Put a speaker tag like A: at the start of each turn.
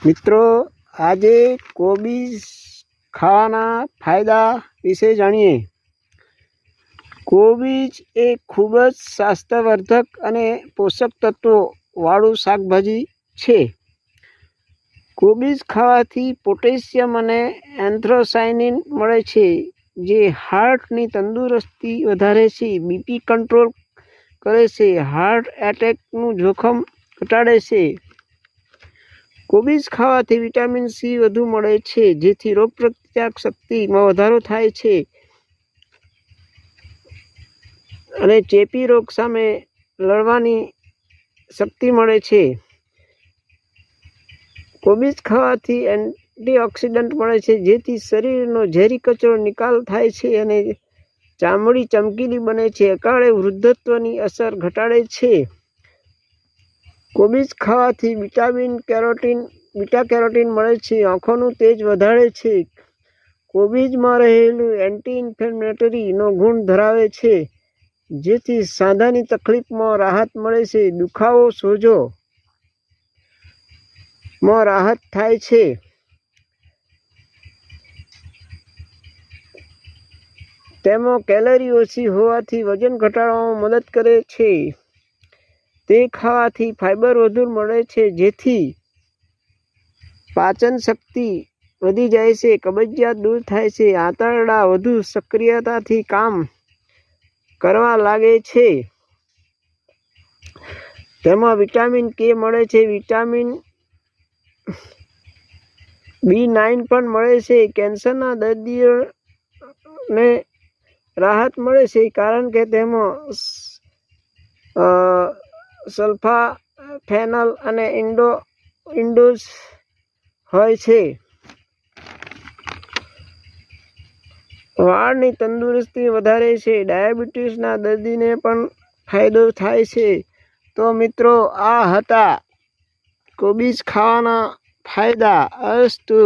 A: મિત્રો, આજે કોબીજ ખાવાના ફાયદા વિશે જાણીએ। કોબીજ એ ખૂબ જ સ્વાસ્થ્યવર્ધક અને પોષક તત્વો વાળું શાકભાજી છે। કોબીજ ખાવાથી પોટેશિયમ અને એન્થ્રોસાયનિન મળે છે, જે હાર્ટની તંદુરસ્તી વધારે છે, બીપી કંટ્રોલ કરે છે, હાર્ટ એટેકનું જોખમ ઘટાડે છે। કોબીજ ખાવાથી વિટામિન સી વધુ મળે છે, જેથી રોગપ્રતિકારક શક્તિમાં વધારો થાય છે અને ચેપી રોગ સામે લડવાની શક્તિ મળે છે। કોબીજ ખાવાથી એન્ટીઓક્સિડન્ટ મળે છે, જેથી શરીરનો ઝેરી કચરો નિકાલ થાય છે અને ચામડી ચમકીલી બને છે। અકાળે વૃદ્ધત્વની અસર ઘટાડે છે। કોબીજ ખાવાથી બીટા કેરોટીન મળે છે, આંખોનું તેજ વધારે છે। કોબીજમાં રહેલું એન્ટી ઇન્ફ્લેમેટરી નો ગુણ ધરાવે છે, જેથી સાંધાની તકલીફમાં રાહત મળે છે, દુખાવો, સોજો માં રાહત થાય છે। તેમાં કેલરી ઓછી હોવાથી વજન ઘટાડવામાં મદદ કરે છે। તે ખાવાથી ફાઇબર વધુ મળે છે, જેથી પાચન શક્તિ વધી જાય છે, કબજિયાત દૂર થાય છે, આંતરડા વધુ સક્રિયતાથી કામ કરવા લાગે છે। તેમાં વિટામિન કે મળે છે, વિટામિન B9 પણ મળે છે। કેન્સરના દર્દીઓને રાહત મળે છે, કારણ કે તેમાં સલ્ફાફેનલ અને ઇન્ડોલ્સ હોય છે। વાળની તંદુરસ્તી વધારે છે, ડાયાબિટીસના દર્દીને પણ ફાયદો થાય છે। તો મિત્રો, આ હતા કોબીજ ખાવાના ફાયદા। અસ્તુ।